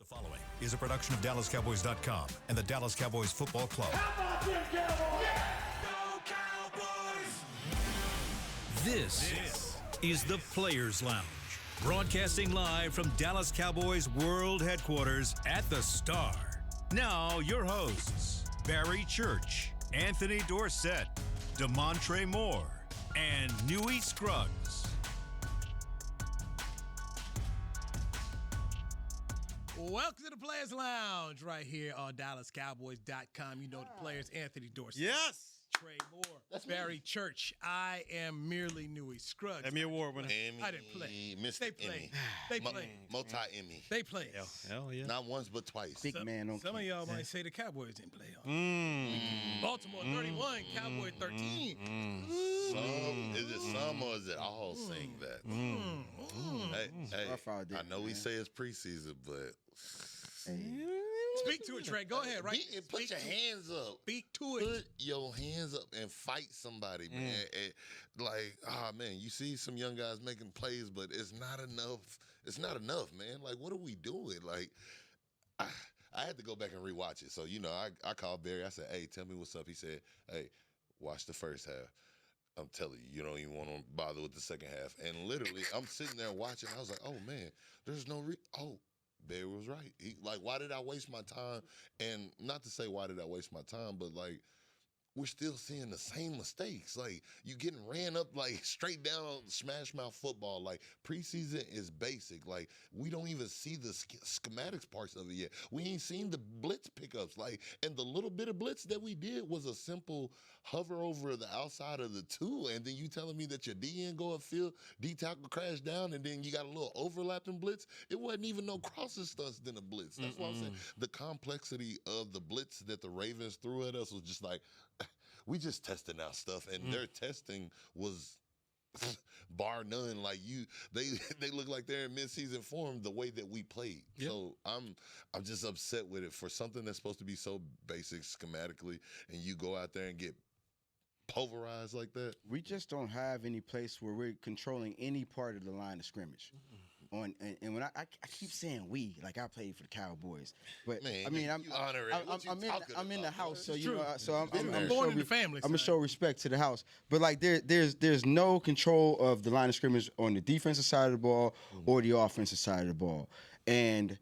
Following is a production of DallasCowboys.com and the Dallas Cowboys Football Club. How about them Cowboys? Yeah! Go Cowboys! This is the Players Lounge, broadcasting live from Dallas Cowboys World Headquarters at the Star. Now, your hosts, Barry Church, Anthony Dorsett, Damontre Moore, and Newy Scruggs. Welcome to the Players Lounge right here on DallasCowboys.com. You know the players, Anthony Dorsett. Yes. Trey Moore. That's Barry Church. I am merely Newy Scruggs. Emmy Award winner. I didn't play. Mr. They played. Emmy. They played. Multi-Emmy. They played. Hell yeah. Not once, but twice. Big man on Some of y'all might say the Cowboys didn't play. Baltimore 31, Cowboys 13. Is it some or is it all saying that? Hey, I know we say it's preseason, but Speak to it, Trey. Go ahead. Right. Put your hands up. Speak to it. Put your hands up and fight somebody, man. Man, you see some young guys making plays, but it's not enough. It's not enough, man. Like, what are we doing? Like, I had to go back and rewatch it. So, I called Barry. I said, hey, tell me what's up. He said, hey, watch the first half. I'm telling you, you don't even want to bother with the second half. And literally, I'm sitting there watching. I was like, oh, man, there's no Barry was right. Why did I waste my time? And not to say why did I waste my time, but we're still seeing the same mistakes. Like, you getting ran up straight down smash mouth football. Like, preseason is basic. Like, we don't even see the schematics parts of it yet. We ain't seen the blitz pickups. And the little bit of blitz that we did was a simple hover over the outside of the two, and then you telling me that your DN go upfield, D-tackle crash down, and then you got a little overlapping blitz. It wasn't even no crosses stunts than a blitz. That's why I'm saying the complexity of the blitz that the Ravens threw at us was just like, we just testing out stuff, and their testing was bar none. They look like they're in midseason form the way that we played. Yep. So I'm just upset with it for something that's supposed to be so basic schematically, and you go out there and get pulverized like that. We just don't have any place where we're controlling any part of the line of scrimmage. And when I keep saying we, like I played for the Cowboys, but man, I mean I'm in the house, so I'm born in the family. I'm gonna show respect to the house, but there's no control of the line of scrimmage on the defensive side of the ball or the offensive side of the ball, and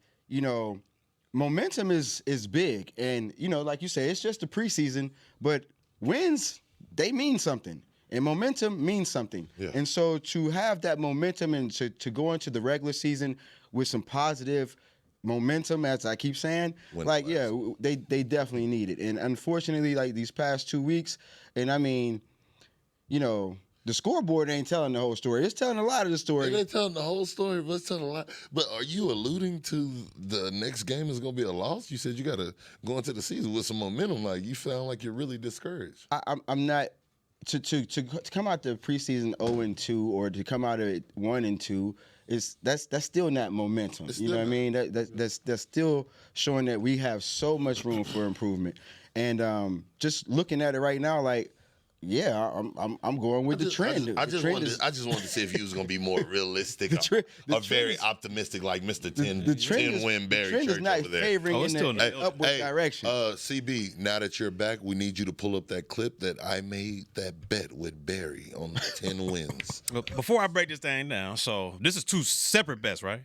momentum is big, and like you say, it's just a preseason, but wins, they mean something. And momentum means something. Yeah. And so to have that momentum and to go into the regular season with some positive momentum, as I keep saying, they definitely need it. And unfortunately, these past 2 weeks, and I mean, the scoreboard ain't telling the whole story. It's telling a lot of the story. It ain't telling the whole story, but it's telling a lot. But are you alluding to the next game is going to be a loss? You said you got to go into the season with some momentum. You sound like you're really discouraged. I'm not. To come out the preseason 0-2 or to come out of 1-2 that's still not momentum. You know what I mean? That's still showing that we have so much room for improvement. And just looking at it right now, I'm going with the trend. I just wanted to see if you was going to be more realistic or very optimistic, like Mr. 10-win Barry Church over there. The trend is not favoring in the upward direction. CB, now that you're back, we need you to pull up that clip that I made that bet with Barry on the 10 wins. Before I break this thing down, so this is two separate bets, right?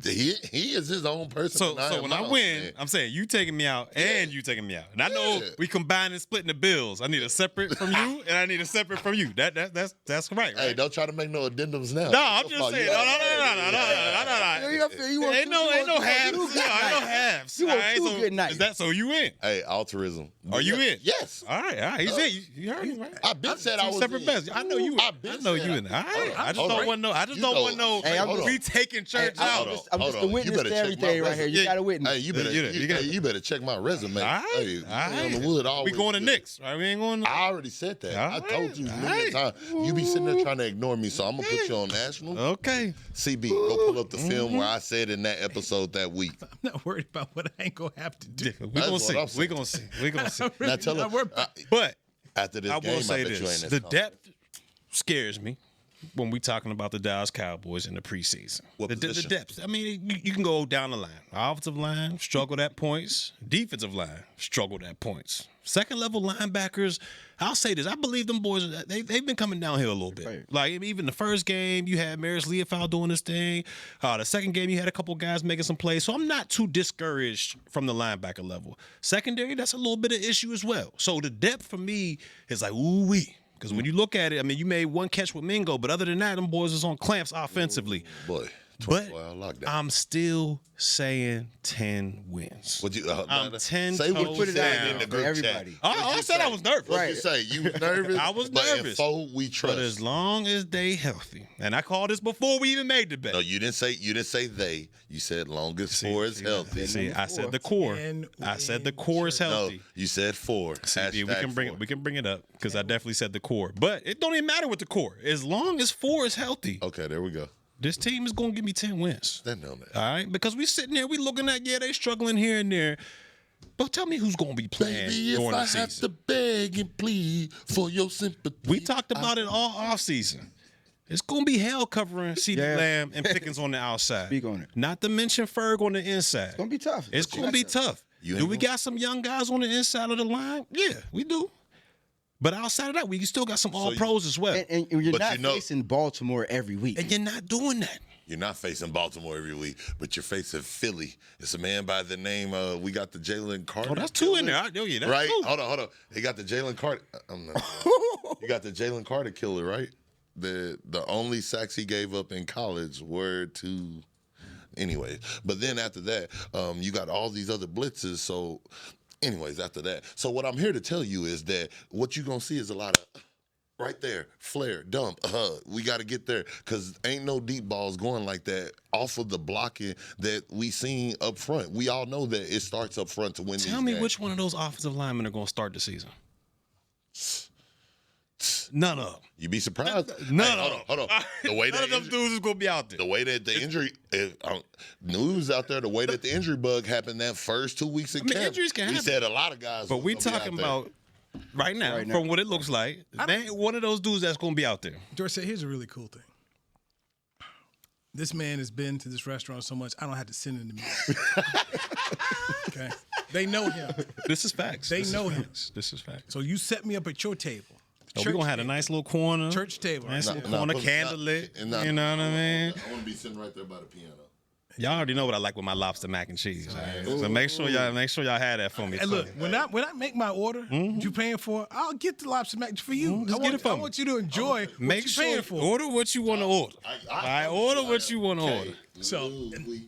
He is his own person. So when I win, man, I'm saying you taking me out and you taking me out. And I know we combine and splitting the bills. I need a separate from you. And I need a separate from you. That's right. Hey, don't try to make no addendums now. No, I'm just saying. No. Ain't no halves. You want two good nights. Is that so you in? Hey, altruism. Are you in? Yes. All right. He's in. You heard me, right? I been said I was separate bets. I know you. I know you in. All right. I just don't want no. Hey, we taking church out. I'm just a witness to everything right here. You got a witness. Hey, you better check my resume. All right. We going to Knicks. Right? We ain't going. I already said that. I told you many times. You be sitting there trying to ignore me, so I'm going to put you on national. Okay. CB, go pull up the film where I said in that episode that week. I'm not worried about what I ain't going to have to do. We're going to see. Now tell him. But after this I game, will say I bet this. you ain't The depth scares me. when we talking about the Dallas Cowboys in the preseason. What the position? depth. I mean, you can go down the line. Offensive line struggled at points. Defensive line struggled at points. Second level linebackers. I'll say this. I believe them boys. They've been coming downhill a little bit. Right. Like even the first game, you had Maris Leofow doing this thing. The second game, you had a couple guys making some plays. So I'm not too discouraged from the linebacker level. Secondary, that's a little bit of issue as well. So the depth for me is like ooh wee. Because when you look at it, I mean, you made one catch with Mingo, but other than that, them boys is on clamps offensively. Boy, But 24-hour lockdown. I'm still saying 10 wins. What'd you, I'm 10 say what toes you said down in the for group everybody. chat. I What'd you said say? I was nervous. What'd you say? You was nervous? I was but nervous. in 4, we trust. But as long as they healthy, and I called this before we even made the bet. No, you didn't say they. You said long as 4 is healthy. See, I said the core. And I said the core is No, healthy. you said 4. See, we Hashtag can bring 4. it. We can bring it up because I definitely said the core. But it don't even matter with the core. As long as 4 is healthy, Okay, there we go. this team is gonna give me 10 wins. Stand on that. All right, because we sitting there, we looking at they struggling here and there. But tell me who's gonna be playing Baby, during if the I season. have to beg and plead for your sympathy. We talked about it all offseason. It's gonna be hell covering CeeDee Yeah. Lamb and Pickens on the outside. Speak on it. Not to mention Ferg on the inside. It's gonna be tough. It's gonna be tough. You Do ain't we gonna- got some young guys on the inside of the line? Yeah, we do. But outside of that, we still got some all pros as well. And you're But not you know- facing Baltimore every week. And you're not doing that. You're not facing Baltimore every week, but you're facing Philly. It's a man by the name we got the Jalen Carter. Oh, that's 2 in killer. there. Yeah, that's Right? 2. Hold on. They got the Jalen Carter. I'm not. You got the Jalen Carter killer, right? The only sacks he gave up in college were to. Anyway, but then after that, you got all these other blitzes. So, anyways, after that, so what I'm here to tell you is that what you're gonna see is a lot of. Right there, flare, dump. We got to get there because ain't no deep balls going like that off of the blocking that we seen up front. We all know that it starts up front to win these Tell me games. which one of those offensive linemen are going to start the season. None of them. You be surprised. None Hey, of hold on. The way None that of them dudes is going to be out there. the way that the injury news out there, the way that the injury bug happened that first 2 weeks of I mean, camp, injuries can we happen. said a lot of guys. But was we gonna be out talking there. about right now, Right now. from what it looks like, they ain't one of those dudes that's going to be out there. Dorsett, here's a really cool thing. This man has been to this restaurant so much, I don't have to send him to me. Okay? They know him. This is facts. They This know is him. facts. This is facts. So you set me up at your table. Oh, we're going to have a nice little corner. Church table. Nice Right little there. corner, put- candlelit. nah, You know what I mean? I want to be sitting right there by the piano. Y'all already know what I like with my lobster mac and cheese. Right? So make sure y'all have that for me. And look, when I make my order, what you paying for, I'll get the lobster mac for you. Just get it for I me. want you to enjoy make what you sure paying for. order what you want to order. I Order what you want to order. So,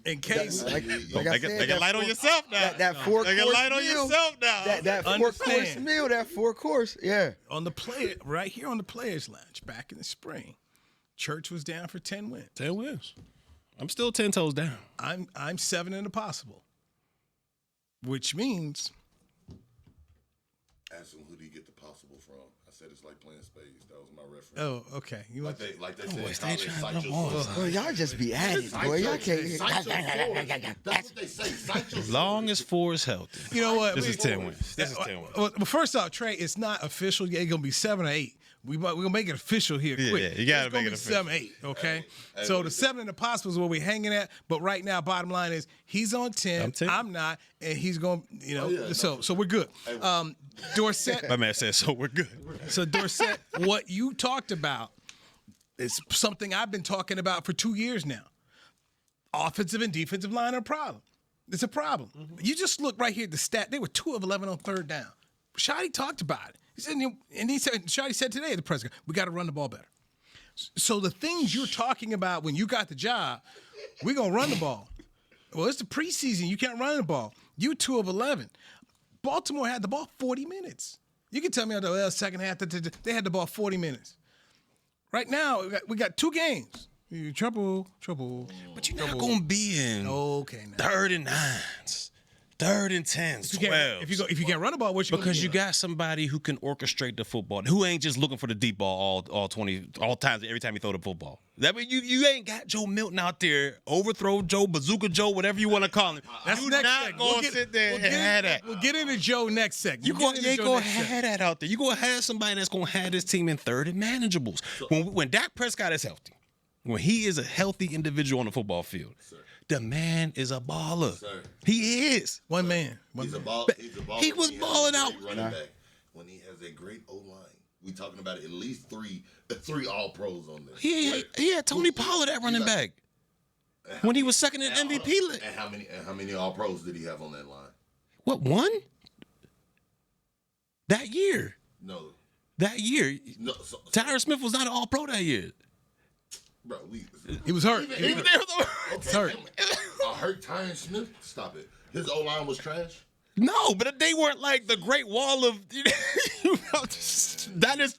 in case, Like I They said, can that light on four- yourself now. That 4 They can course light on meal, yourself now. That 4 course Understand. meal, that 4 course, yeah. on the player, right here on the Players Lounge, back in the spring, Church was down for 10 wins. 10 wins. I'm still 10 toes down. I'm 7 in the possible, which means Ask him who do you get the possible from? I said it's like playing spades. That was my reference. oh, okay. You want Like they Boy, said, stay in college, trying cite to your know source. Boy, y'all just be at it, boy. Y'all Cite your can't. source. That's what they say. Cite your As long as 4 is healthy. You know what? This is 10 wins. This is 10 wins. Well, first off, Trey, it's not official yet. It's gonna be 7 or 8. We're gonna make it official here Yeah, quick. yeah, you gotta It's gonna make it be official. 7, 8. Okay. So the 7 in the possible is where we're hanging at. But right now, bottom line is he's on 10. I'm 10. I'm not, and he's going. So we're good. Dorsett. My man said, so we're good. So Dorsett, what you talked about is something I've been talking about for 2 years now. Offensive and defensive line are a problem. It's a problem. You just look right here at the stat. They were 2 of 11 on third down. Shotty talked about it. He said, Shotty said today at the press conference, we got to run the ball better. So the things you're talking about when you got the job, we're going to run the ball. Well, it's the preseason. You can't run the ball. You 2 of 11. Baltimore had the ball 40 minutes. You can tell me the second half that they had the ball 40 minutes. Right now, we got 2 games. Trouble. But you're not going to be in Okay, now. 39s. 3rd and 10, 12. If you can't run the ball, what you gonna Because do? you got somebody who can orchestrate the football, who ain't just looking for the deep ball all times, every time you throw the football. That mean you ain't got Joe Milton out there, overthrow Joe, bazooka Joe, whatever you want to call him. That's you next not segment. gonna sit there and have that. We'll get into Joe next segment. You ain't gonna have that out there. You gonna have somebody that's gonna have this team in 3rd and manageables. When Dak Prescott is healthy, when he is a healthy individual on the football field, the man is a baller. Sir. He is. One man. He's a ball. He was balling out. Running back when he has a great O line. We talking about at least three All Pros on there. He had Tony Pollard at running back when he was second in MVP. And how many All Pros did he have on that line? What, one? That year. No. That year. No. Tyron Smith was not an All Pro that year. Bro, He was hurt. He was there though. hurt. Hurt Tyron Smith? Stop it. His O line was trash. No, but they weren't like the Great Wall of. This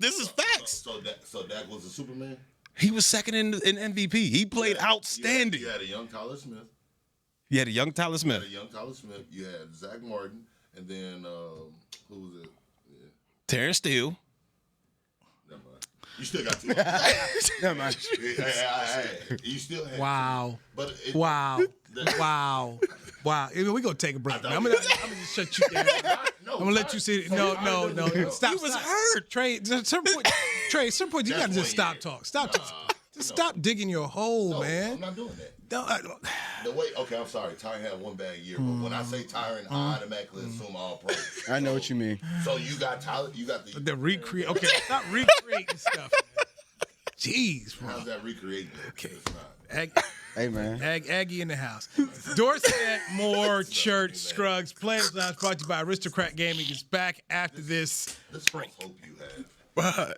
is facts. So Dak was a Superman. He was second in MVP. He played outstanding. You had a young Tyler Smith. You had a young Tyler Smith. You had Zach Martin, and then who was it? Yeah. Terrence Steele. Never mind. You still got two. Never mind. You still had Wow. Two. But Wow. We're going to take a break, man. I'm gonna just shut you down. I'm going to let you sit. No. Stop. He was hurt. Trey, at some point, you got to just stop talking. Just stop digging your hole, man. I'm not doing that. No, Okay, I'm sorry. Tyron had one bad year, but when I say Tyron, I automatically assume All Pro. I know what you mean. So you got Tyler, you got the recreate. Okay, stop recreating stuff. Man. Jeez, bro. How's that recreating? Okay. It's not. Hey, man. Aggie in the house. Dorset, Moore, Church, Scruggs. Players Lounge brought to you by Aristocrat Gaming is back after this break. Hope you have.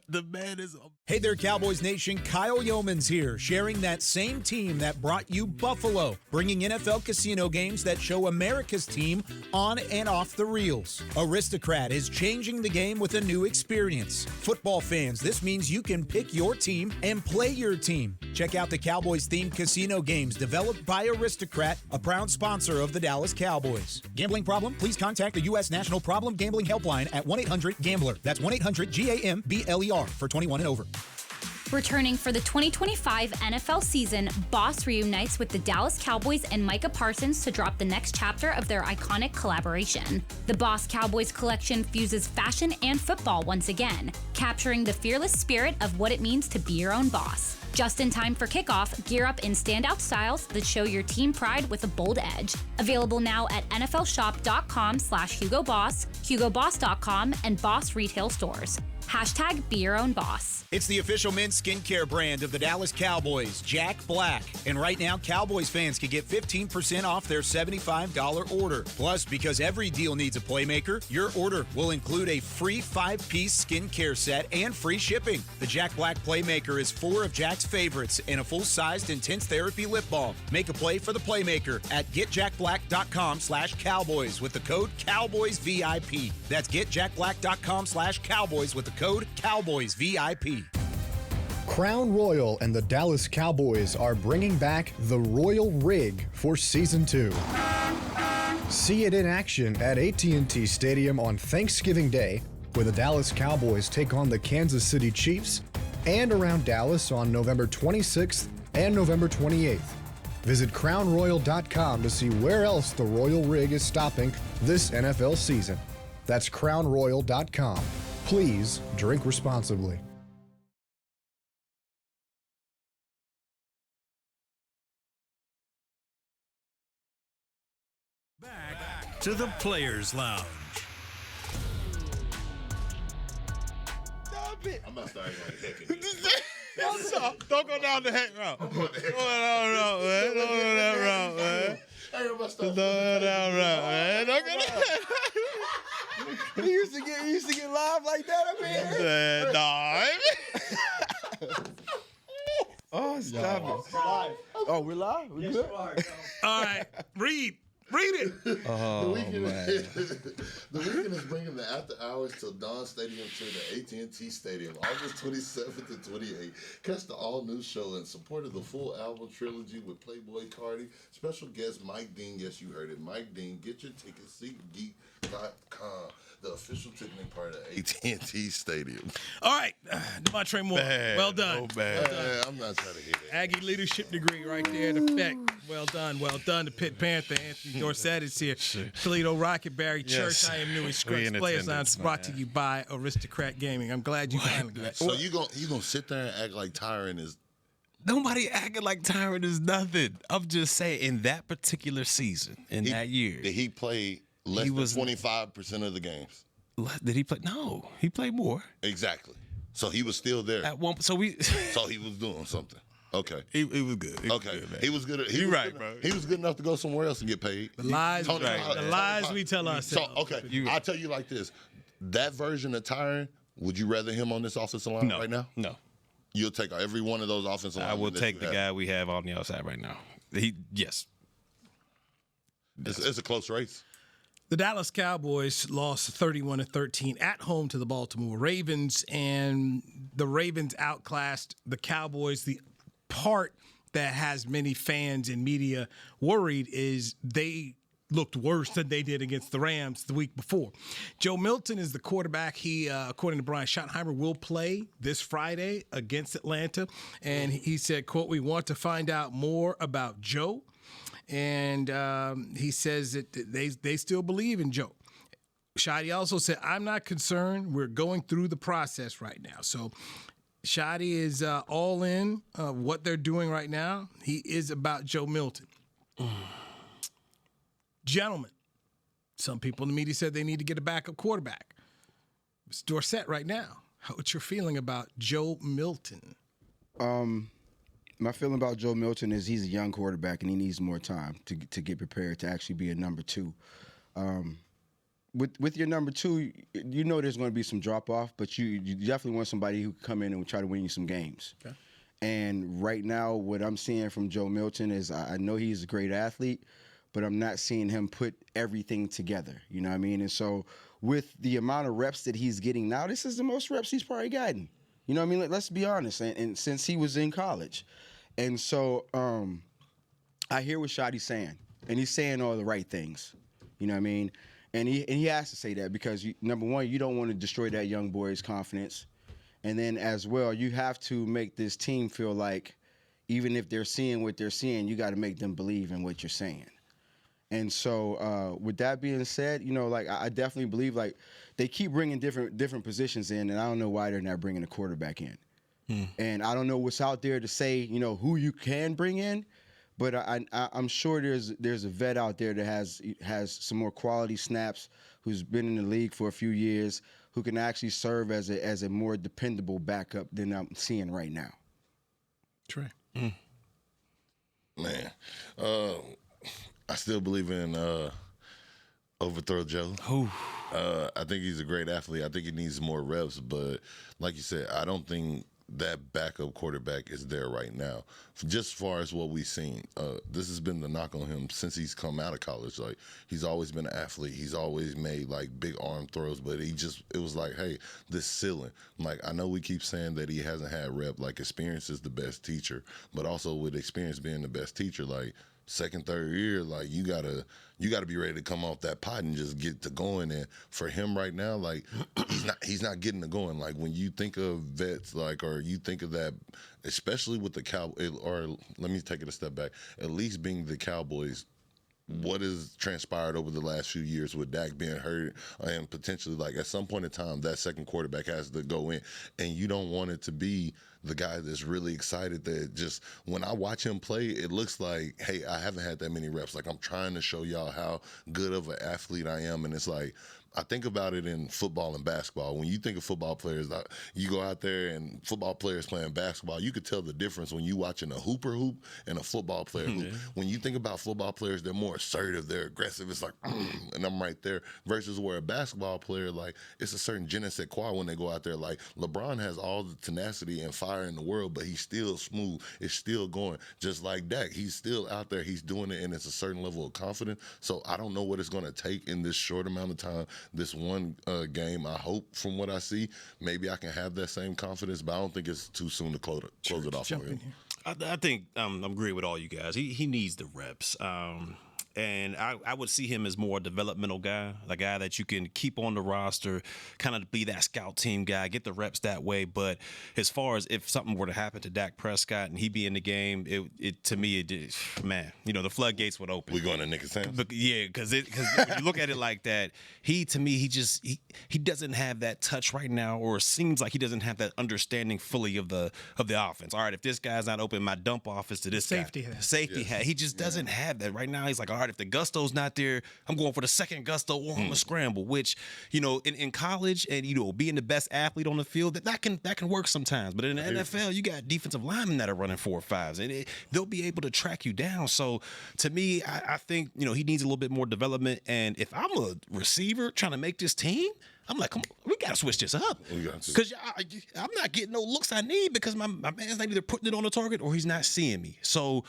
The man is. Hey there, Cowboys Nation. Kyle Yeomans here, sharing that same team that brought you Buffalo, bringing NFL casino games that show America's team on and off the reels. Aristocrat is changing the game with a new experience. Football fans, this means you can pick your team and play your team. Check out the Cowboys-themed casino games developed by Aristocrat, a proud sponsor of the Dallas Cowboys. Gambling problem? Please contact the U.S. National Problem Gambling Helpline at 1-800-GAMBLER. That's 1-800-GAMBLER for 21 and over. Returning for the 2025 NFL season, Boss reunites with the Dallas Cowboys and Micah Parsons to drop the next chapter of their iconic collaboration. The Boss Cowboys collection fuses fashion and football once again, capturing the fearless spirit of what it means to be your own boss. Just in time for kickoff, gear up in standout styles that show your team pride with a bold edge. Available now at nflshop.com/HugoBoss, HugoBoss.com, and Boss retail stores. Hashtag be your own boss. It's the official men's skincare brand of the Dallas Cowboys, Jack Black. And right now, Cowboys fans can get 15% off their $75 order. Plus, because every deal needs a playmaker, your order will include a free 5-piece skincare set and free shipping. The Jack Black Playmaker is 4 of Jack's favorites and a full-sized intense therapy lip balm. Make a play for the playmaker at getjackblack.com/Cowboys with the code CowboysVIP. That's getjackblack.com/Cowboys with the code CowboysVIP. Crown Royal and the Dallas Cowboys are bringing back the Royal Rig for Season 2. See it in action at AT&T Stadium on Thanksgiving Day, where the Dallas Cowboys take on the Kansas City Chiefs, and around Dallas on November 26th and November 28th. Visit crownroyal.com to see where else the Royal Rig is stopping this NFL season. That's crownroyal.com. Please drink responsibly. Back to the Players Lounge. I'm about to start like hecking. Don't go down the head route. Don't go down man. Don't go down route, man. Don't go down route, man. Don't go down. You used to get live like that up here? Nah. Oh, stop it. Oh, we're live? We good? All right, Reed. Read it. The weekend is bringing the after hours to Dawn Stadium to the AT&T Stadium, August 27th and 28th. Catch the all-new show in support of the full album trilogy with Playboy Cardi, special guest Mike Dean. Yes, you heard it, Mike Dean. Get your tickets, SeatGeek.com, the official ticketing part of AT&T Stadium. All right, Damontre Moore. Well done. Oh, bad. I'm not trying to hear that. Aggie leadership degree right there in effect. Well done. The Pit Panther, Anthony Dorsett is here. Toledo Rocket, Barry Church. I am Newy Scruggs. Players Lounge brought to you by Aristocrat Gaming. I'm glad you finally got it. So you gonna sit there and act like Tyron is... Nobody acting like Tyron is nothing. I'm just saying, in that particular season, that year. Did he play less than 25% of the games? Did he play? No, he played more. Exactly. So he was still there. At one, so he was doing something. Okay. He was good. He was good. He was right, good, bro. He was good enough to go somewhere else and get paid. The lies we tell ourselves. So, okay, I'll tell you like this. That version of Tyron, would you rather him on this offensive line right now? No. You'll take every one of those offensive linemen. I will take the guy we have on the outside right now. Yes. It's a close race. The Dallas Cowboys lost 31-13 at home to the Baltimore Ravens, and the Ravens outclassed the Cowboys. The part that has many fans and media worried is they looked worse than they did against the Rams the week before. Joe Milton is the quarterback. He, according to Brian Schottenheimer, will play this Friday against Atlanta. And he said, quote, "We want to find out more about Joe." And he says that they still believe in Joe. Shotty also said, "I'm not concerned. We're going through the process right now." So Shotty is all in what they're doing right now. He is about Joe Milton. Gentlemen, some people in the media said they need to get a backup quarterback. It's Dorsett right now. What's your feeling about Joe Milton? My feeling about Joe Milton is he's a young quarterback and he needs more time to get prepared to actually be a number two. With your number two, you know there's going to be some drop off, but you definitely want somebody who can come in and try to win you some games. Okay. And right now, what I'm seeing from Joe Milton is I know he's a great athlete, but I'm not seeing him put everything together. You know what I mean? And so with the amount of reps that he's getting now, this is the most reps he's probably gotten. You know what I mean? Let's be honest. And since he was in college. And so I hear what Shotty's saying. And he's saying all the right things. You know what I mean? And he has to say that because, number one, you don't want to destroy that young boy's confidence. And then as well, you have to make this team feel like even if they're seeing what they're seeing, you got to make them believe in what you're saying. And so with that being said, you know, like I definitely believe like they keep bringing different positions in, and I don't know why they're not bringing a quarterback in. And I don't know what's out there to say, you know, who you can bring in, but I'm sure there's a vet out there that has some more quality snaps, who's been in the league for a few years, who can actually serve as a more dependable backup than I'm seeing right now. Trey. Man, I still believe in Overthrow Joe. I think he's a great athlete. I think he needs more reps, but like you said, I don't think that backup quarterback is there right now. Just as far as what we've seen, this has been the knock on him since he's come out of college. Like, he's always been an athlete. He's always made like big arm throws, but it was like, hey, this ceiling. Like, I know we keep saying that he hasn't had rep. Like, experience is the best teacher, but also with experience being the best teacher, like, second, third year, like you gotta be ready to come off that pot and just get to going. And for him right now, like he's not getting to going. Like when you think of vets, like, or you think of that, especially with the Cowboys, or let me take it a step back, at least being the Cowboys, what has transpired over the last few years with Dak being hurt and potentially, like, at some point in time, that second quarterback has to go in, and you don't want it to be the guy that's really excited that just when I watch him play, it looks like, hey, I haven't had that many reps. Like, I'm trying to show y'all how good of an athlete I am, and it's like, I think about it in football and basketball. When you think of football players, you go out there and football players playing basketball, you could tell the difference when you watching a hooper hoop and a football player hoop. When you think about football players, they're more assertive, they're aggressive. It's like, and I'm right there. Versus where a basketball player, like, it's a certain je ne sais quoi when they go out there. Like, LeBron has all the tenacity and fire in the world, but he's still smooth. It's still going. Just like Dak, he's still out there. He's doing it, and it's a certain level of confidence. So I don't know what it's going to take in this short amount of time. This one game, I hope from what I see, maybe I can have that same confidence, but I don't think it's too soon to close it off on him. I think I'm agreeing with all you guys. He needs the reps. And I would see him as more a developmental guy, a guy that you can keep on the roster, kind of be that scout team guy, get the reps that way. But as far as if something were to happen to Dak Prescott and he be in the game, it to me, man, the floodgates would open. We going to Nick and Sam? Yeah, because when you look at it like that, he doesn't have that touch right now, or it seems like he doesn't have that understanding fully of the offense. All right, if this guy's not open, my dump off is to this safety guy. hat. Safety hat. He just doesn't have that right now. He's like, all right, if the gusto's not there, I'm going for the second gusto or I'm gonna scramble. Which, in college and being the best athlete on the field, that can work sometimes. But in the NFL, you got defensive linemen that are running 4.5s, and they'll be able to track you down. So to me, I think he needs a little bit more development. And if I'm a receiver trying to make this team, I'm like, come on, we got to switch this up. Because I'm not getting no looks I need because my man's not either putting it on the target or he's not seeing me. So,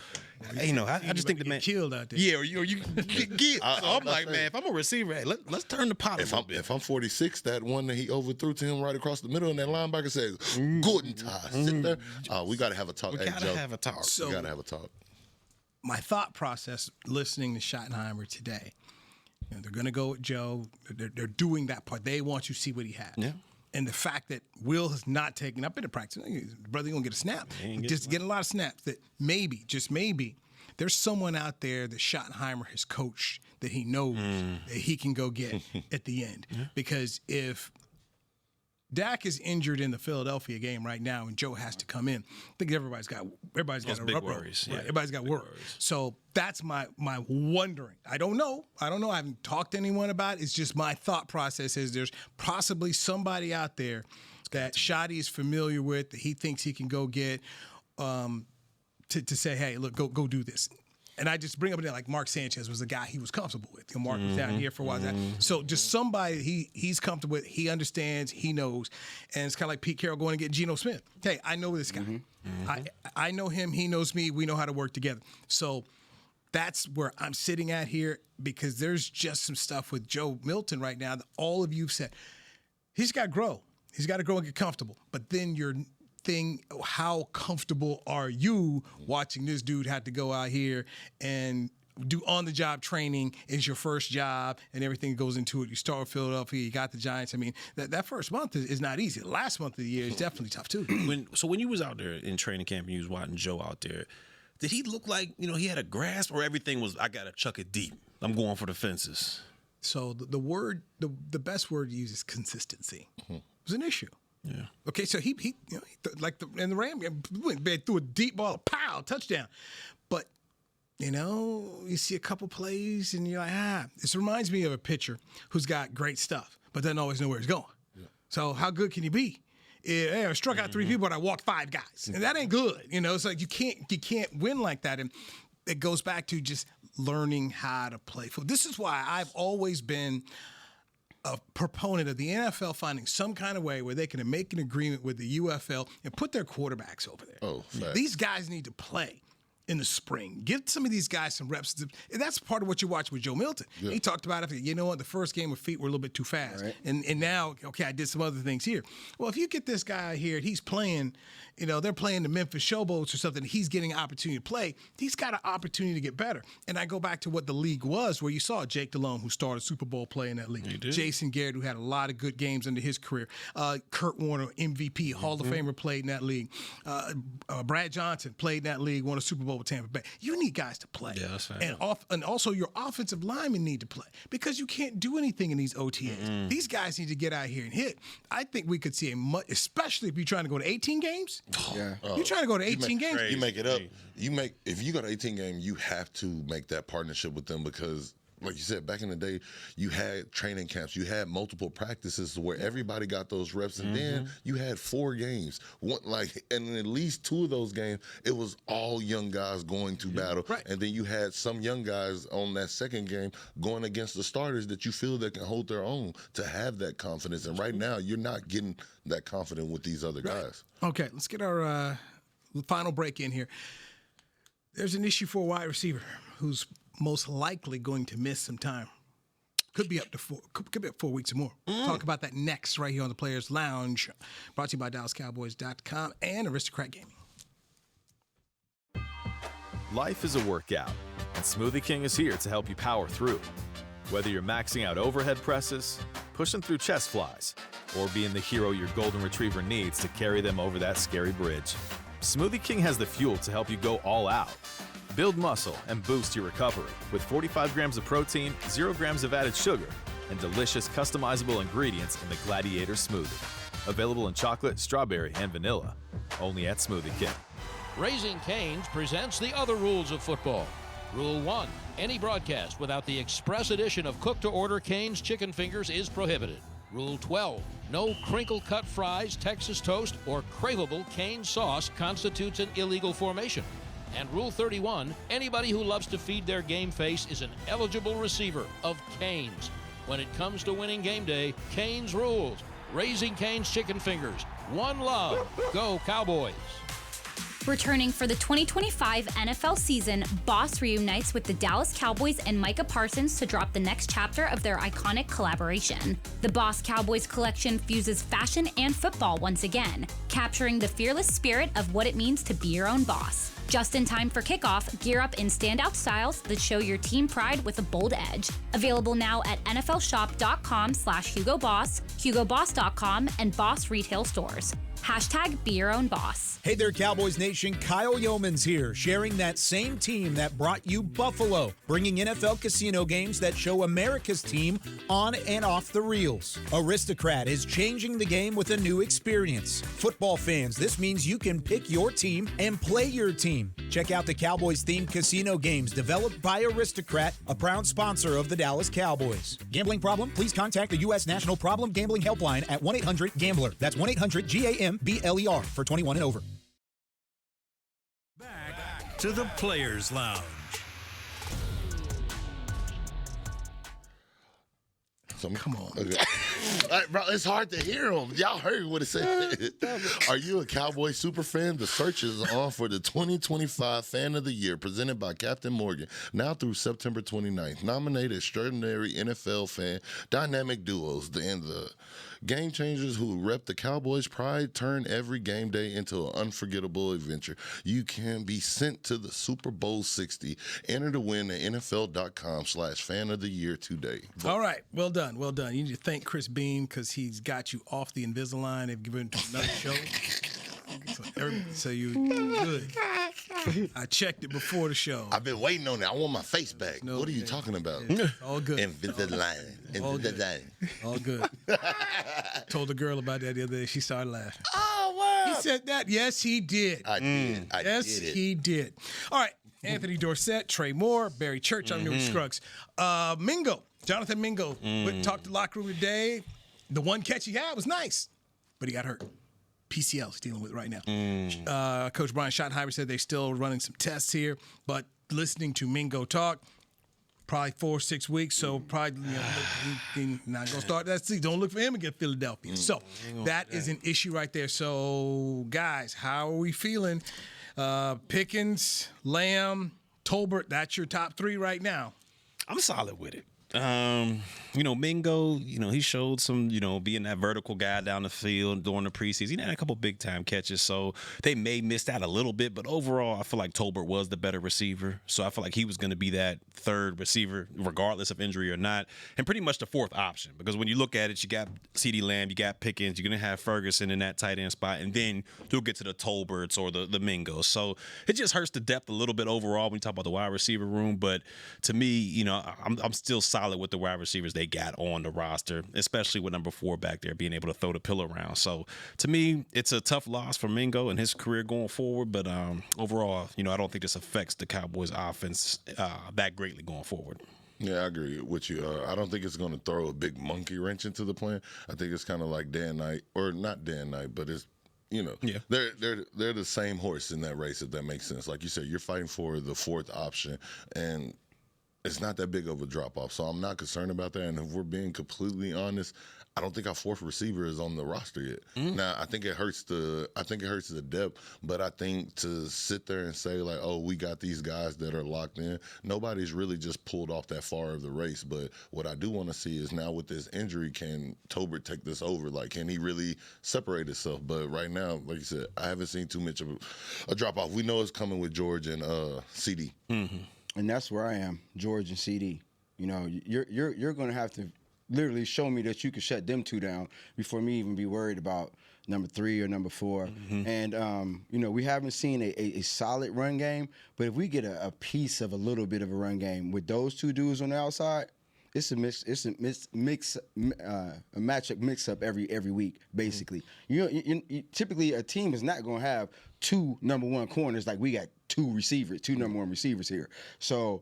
I just think the man killed out there. Yeah, or you get. So I'm like, man, if I'm a receiver, hey, let's turn the pot a little bit. If I'm 46, that one that he overthrew to him right across the middle, and that linebacker says, "Guten Tag," sit there. We got to have a talk. We got to have a talk. We got to have a talk. My thought process listening to Schottenheimer today. They're going to go with Joe. They're doing that part. They want you to see what he has. Yeah. And the fact that Will has not taken up into practice, brother, you're going to get a snap. Just getting a lot of snaps that maybe, just maybe, there's someone out there that Schottenheimer has coached that he knows that he can go get at the end. Because if Dak is injured in the Philadelphia game right now, and Joe has to come in. I think everybody's got a big worries. Right? Everybody's got worries. So that's my wondering. I don't know. I haven't talked to anyone about it. It's just my thought process is there's possibly somebody out there that Shotty is familiar with that he thinks he can go get to say, hey, look, go do this. And I just bring up like Mark Sanchez was a guy he was comfortable with. Mark was down here for a while. So just somebody he's comfortable with, he understands, he knows. And it's kind of like Pete Carroll going to get Geno Smith. Hey, I know this guy. I know him. He knows me. We know how to work together. So that's where I'm sitting at here because there's just some stuff with Joe Milton right now that all of you've said. He's got to grow. He's got to grow and get comfortable. But then you're how comfortable are you watching this dude have to go out here and do on-the-job training is your first job and everything goes into it. You start with Philadelphia, you got the Giants. I mean, that first month is not easy. The last month of the year is definitely tough, too. When you was out there in training camp and you was watching Joe out there, did he look like, he had a grasp or everything was, I got to chuck it deep. I'm going for the fences. So the best word to use is consistency. It was an issue. Yeah. Okay, so he like in the Ram game, threw a deep ball, pow, touchdown. But you see a couple plays and you're like, this reminds me of a pitcher who's got great stuff, but doesn't always know where he's going. Yeah. So how good can he be? I struck out 3 people, but I walked 5 guys, and that ain't good. It's like you can't win like that, and it goes back to just learning how to play football. This is why I've always been a proponent of the NFL finding some kind of way where they can make an agreement with the UFL and put their quarterbacks over there. Oh, facts. These guys need to play in the spring. Give some of these guys some reps. And that's part of what you watch with Joe Milton. Yeah. He talked about the first game with feet were a little bit too fast. Right. And now, I did some other things here. Well, if you get this guy here, he's playing, they're playing the Memphis Showboats or something, he's getting an opportunity to play, he's got an opportunity to get better. And I go back to what the league was, where you saw Jake Delhomme, who started Super Bowl play in that league. Jason Garrett, who had a lot of good games under his career. Kurt Warner, MVP, Hall of Famer, played in that league. Brad Johnson played in that league, won a Super Bowl with Tampa Bay. You need guys to play. Yeah, that's right. And also your offensive linemen need to play because you can't do anything in these OTAs. These guys need to get out here and hit. I think we could see especially if you're trying to go to 18 games. Yeah. You're trying to go to 18 games. You make it up. If you go to 18 games, you have to make that partnership with them because like you said, back in the day, you had training camps, you had multiple practices where everybody got those reps, and then you had 4 games. And in at least 2 of those games, it was all young guys going to battle, and then you had some young guys on that second game going against the starters that you feel that can hold their own to have that confidence. And right now, you're not getting that confident with these other guys. Okay, let's get our final break in here. There's an issue for a wide receiver who's most likely going to miss some time. Could be up to 4 weeks or more. Talk about that next right here on the Players Lounge. Brought to you by DallasCowboys.com and Aristocrat Gaming. Life is a workout, and Smoothie King is here to help you power through. Whether you're maxing out overhead presses, pushing through chest flies, or being the hero your golden retriever needs to carry them over that scary bridge, Smoothie King has the fuel to help you go all out. Build muscle and boost your recovery with 45 grams of protein, 0 grams of added sugar, and delicious customizable ingredients in the Gladiator Smoothie. Available in chocolate, strawberry, and vanilla. Only at Smoothie King. Raising Cane's presents the other rules of football. Rule 1. Any broadcast without the express addition of cooked-to-order Cane's chicken fingers is prohibited. Rule 12. No crinkle-cut fries, Texas toast, or craveable Cane's sauce constitutes an illegal formation. And Rule 31, anybody who loves to feed their game face is an eligible receiver of Cane's. When it comes to winning game day, Cane's rules. Raising Cane's chicken fingers. One love. Go Cowboys. Returning for the 2025 NFL season, Boss reunites with the Dallas Cowboys and Micah Parsons to drop the next chapter of their iconic collaboration. The Boss Cowboys collection fuses fashion and football once again, capturing the fearless spirit of what it means to be your own boss. Just in time for kickoff, gear up in standout styles that show your team pride with a bold edge. Available now at nflshop.com/HugoBoss, HugoBoss.com, and Boss retail stores. Hashtag be your own boss. Hey there, Cowboys Nation. Kyle Yeomans here, sharing that same team that brought you Buffalo, bringing NFL casino games that show America's team on and off the reels. Aristocrat is changing the game with a new experience. Football fans, this means you can pick your team and play your team. Check out the Cowboys-themed casino games developed by Aristocrat, a proud sponsor of the Dallas Cowboys. Gambling problem? Please contact the U.S. National Problem Gambling Helpline at 1-800-GAMBLER. That's 1-800-GAMBLER for 21 and over. Back to the Players Lounge. Come on. Okay. Bro, it's hard to hear him. Y'all heard what it said. Are you a Cowboy super fan? The search is on for the 2025 Fan of the Year presented by Captain Morgan. Now through September 29th. Nominate extraordinary NFL fan, dynamic duos, and the game changers who rep the Cowboys' pride, turn every game day into an unforgettable adventure. You can be sent to the Super Bowl 60. Enter to win at NFL.com/Fan of the Year today. All right. Well done. Well done. You need to thank Chris Beam because he's got you off the Invisalign. They've given it to another show. So you good. I checked it before the show. I've been waiting on it. I want my face back. No, what are you talking about? All good. Invisalign. All good. Told the girl about that the other day. She started laughing. Oh, wow. He said that. Yes, he did. I did. He did. All right. Anthony Dorsett, Trey Moore, Barry Church. I'm Newy Scruggs. Jonathan Mingo went and talked to the locker room today. The one catch he had was nice, but he got hurt. PCL he's dealing with right now. Coach Brian Schottenheimer said they're still running some tests here, but listening to Mingo talk, probably 4 or 6 weeks, so probably he's not going to start that season. Don't look for him against Philadelphia. So that is an issue right there. So, guys, how are we feeling? Pickens, Lamb, Tolbert, that's your top 3 right now. I'm solid with it. Mingo, he showed some, being that vertical guy down the field during the preseason. He had a couple big time catches, so they may miss that a little bit, but overall, I feel like Tolbert was the better receiver. So I feel like he was going to be that third receiver, regardless of injury or not, and pretty much the fourth option. Because when you look at it, you got CeeDee Lamb, you got Pickens, you're going to have Ferguson in that tight end spot, and then you'll get to the Tolberts or the Mingos. So it just hurts the depth a little bit overall when you talk about the wide receiver room. But to me, I'm still solid with the wide receivers they got on the roster, especially with number 4 back there being able to throw the pillow around. So to me, it's a tough loss for Mingo and his career going forward. But overall, I don't think this affects the Cowboys offense that greatly going forward. Yeah, I agree with you. I don't think it's going to throw a big monkey wrench into the plan. I think it's kind of like Dan Knight, or not Dan Knight, but it's they're the same horse in that race, if that makes sense. Like you said, you're fighting for the 4th option, and it's not that big of a drop off. So I'm not concerned about that. And if we're being completely honest, I don't think our 4th receiver is on the roster yet. Now, I think it hurts the depth, but I think to sit there and say like, oh, we got these guys that are locked in, nobody's really just pulled off that far of the race. But what I do want to see is now with this injury, can Tolbert take this over? Like, can he really separate himself? But right now, like you said, I haven't seen too much of a drop off. We know it's coming with George and CD. And that's where I am, George and CD. You're going to have to literally show me that you can shut them 2 down before me even be worried about number 3 or number 4. And, we haven't seen a solid run game, but if we get a piece of a little bit of a run game with those 2 dudes on the outside, it's a matchup mix-up every week, basically. You typically a team is not going to have 2 number 1 corners like we got 2 number 1 receivers here. So,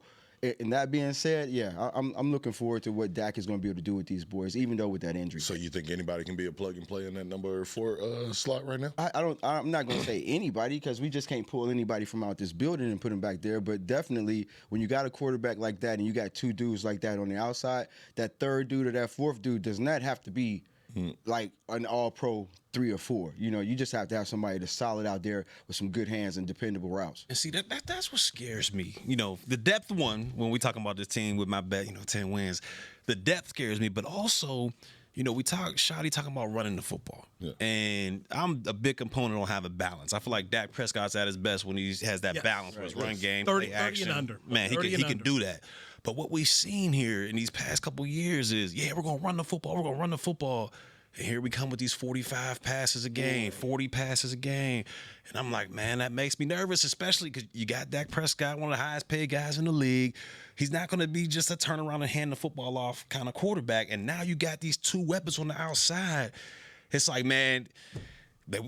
and that being said, I'm looking forward to what Dak is going to be able to do with these boys, even though with that injury. So you think anybody can be a plug and play in that number 4 slot right now? I'm not going to say anybody, because we just can't pull anybody from out this building and put them back there. But definitely, when you got a quarterback like that and you got 2 dudes like that on the outside, that 3rd dude or that 4th dude does not have to be like an all-pro 3 or 4. You just have to have somebody that's solid out there with some good hands and dependable routes. And see, that's what scares me. The depth one, when we talking about this team with my bet, 10 wins, the depth scares me, but also, Shotty talking about running the football. Yeah. And I'm a big component on having balance. I feel like Dak Prescott's at his best when he has that balance with his run game, 30 play action. 30 and under. Man, he can do that. But what we've seen here in these past couple years is, we're going to run the football. And here we come with these 45 passes a game, 40 passes a game. And I'm like, man, that makes me nervous, especially because you got Dak Prescott, one of the highest paid guys in the league. He's not going to be just a turn around and hand the football off kind of quarterback. And now you got these 2 weapons on the outside. It's like, man,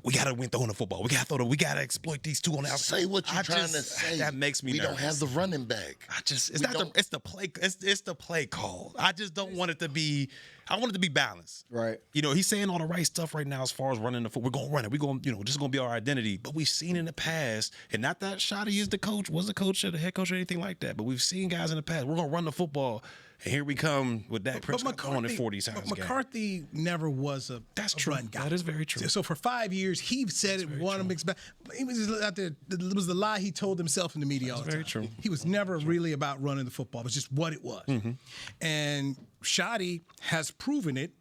we got to win throwing the football. We got to exploit these 2 on the outside. Say what you're trying to say. That makes me nervous. We don't have the running back. It's the play call. I just don't want it to be. I want it to be balanced. Right. He's saying all the right stuff right now as far as running the football. We're going to run it. We're going, this is going to be our identity. But we've seen in the past, and not that Shotty is the coach, was the coach or the head coach or anything like that, but we've seen guys in the past. We're going to run the football, and here we come with Dak Prescott going at 40 times. But McCarthy never was a run guy. That is very true. So for 5 years, he said it, wanted to mix back. He was just out there. It was the lie he told himself in the media all the time. Very true. He was never really about running the football. It was just what it was. And Shotty has proven it.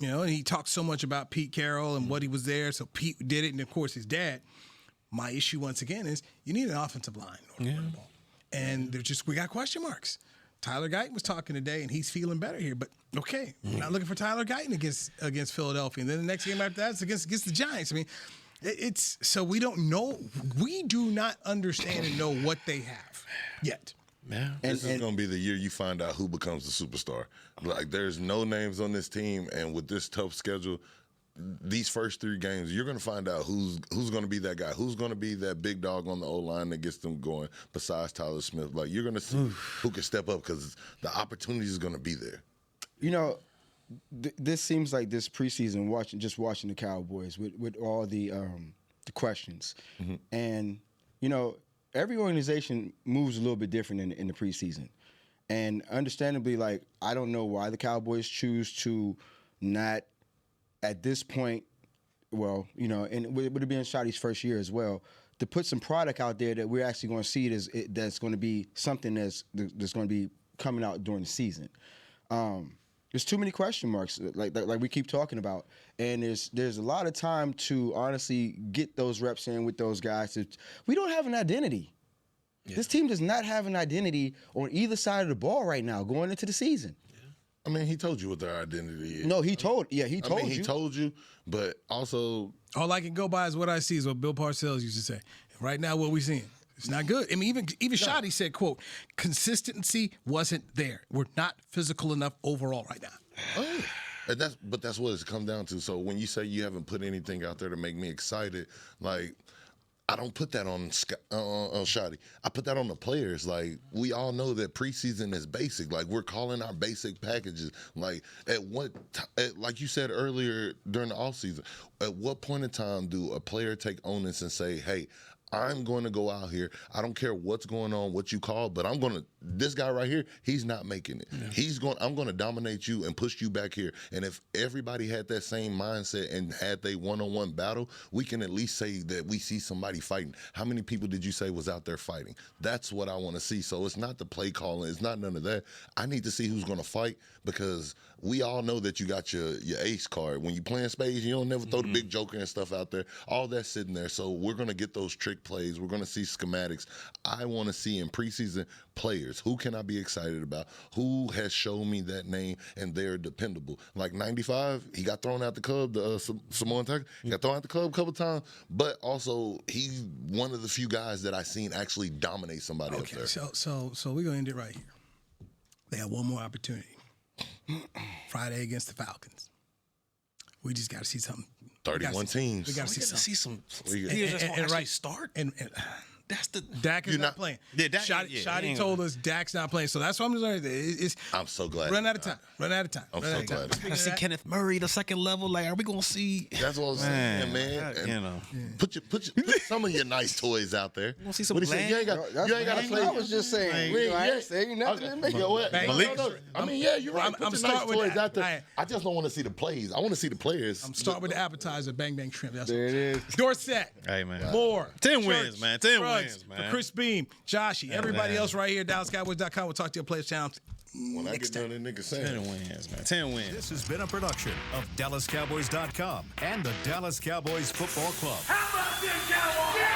And he talks so much about Pete Carroll and what he was there. So Pete did it, and of course his dad. My issue once again is you need an offensive line to run the ball, and we got question marks. Tyler Guyton was talking today, and he's feeling better here. But okay, we're not looking for Tyler Guyton against Philadelphia, and then the next game after that is against the Giants. I mean, it's so we don't know. We do not understand and know what they have yet. Yeah. This is going to be the year you find out who becomes the superstar. Like, there's no names on this team, and with this tough schedule, these first 3 games, you're going to find out who's going to be that guy, who's going to be that big dog on the O-line that gets them going besides Tyler Smith. Like, you're going to see who can step up because the opportunity is going to be there. This seems like this preseason, watching the Cowboys with all the questions. And, every organization moves a little bit different in the preseason. And understandably, I don't know why the Cowboys choose to not, at this point, and with it being Shotty's first year as well, to put some product out there that we're actually going to see that's going to be something that's going to be coming out during the season. There's too many question marks, like we keep talking about, and there's a lot of time to honestly get those reps in with those guys. We don't have an identity. Yeah. This team does not have an identity on either side of the ball right now going into the season. Yeah. I mean, he told you what their identity is. No, he told you. He told you, but also all I can go by is what I see, is what Bill Parcells used to say. Right now, what we seeing. It's not good. I mean, even Shoddy said, quote, consistency wasn't there. We're not physical enough overall right now. Oh. And that's what it's come down to. So when you say you haven't put anything out there to make me excited, like, I don't put that on Shoddy. I put that on the players. Like, we all know that preseason is basic. Like, we're calling our basic packages. Like, like you said earlier during the offseason, at what point in time do a player take onus and say, hey, I'm going to go out here. I don't care what's going on, what you call, but this guy right here, he's not making it. Yeah. I'm going to dominate you and push you back here. And if everybody had that same mindset and had they one-on-one battle, we can at least say that we see somebody fighting. How many people did you say was out there fighting? That's what I want to see. So it's not the play calling. It's not none of that. I need to see who's going to fight because we all know that you got your ace card. When you playing spades, you don't never throw the big joker and stuff out there. All that's sitting there. So we're going to get those trick plays. We're going to see schematics. I want to see in preseason players. Who can I be excited about? Who has shown me that name and they're dependable? Like 95, he got thrown out the club, Samoan Tiger. He got thrown out the club a couple times, but also he's one of the few guys that I've seen actually dominate somebody up there. So we're going to end it right here. They have one more opportunity. Friday against the Falcons. We just got to see something. 31 teams. We got to see some. And right start. And that's the Dak is not playing. Yeah, Shoddy told us Dak's not playing, so that's what I'm saying. I'm so glad. Run out of time. I'm so glad. I see Kenneth Murray, the second level. Like, are we gonna see? That's what I'm saying, man. And put some of your nice toys out there. You want to see some? You ain't got to play. I was just saying. I ain't saying nothing to me. You know what? I mean, yeah, you're right. Put the nice toys out there. I just don't want to see the plays. I want to see the players. I'm starting with the appetizer, Bang Bang Shrimp. There it is. Dorset. Hey, man. Moore. 10 wins, man. 10 wins. For Chris Beam, Joshy, everybody else right here, DallasCowboys.com. We'll talk to your players' channel. When I get done, that nigga saying 10 wins, man. 10 wins. This has been a production of DallasCowboys.com and the Dallas Cowboys Football Club. How about this, Cowboys?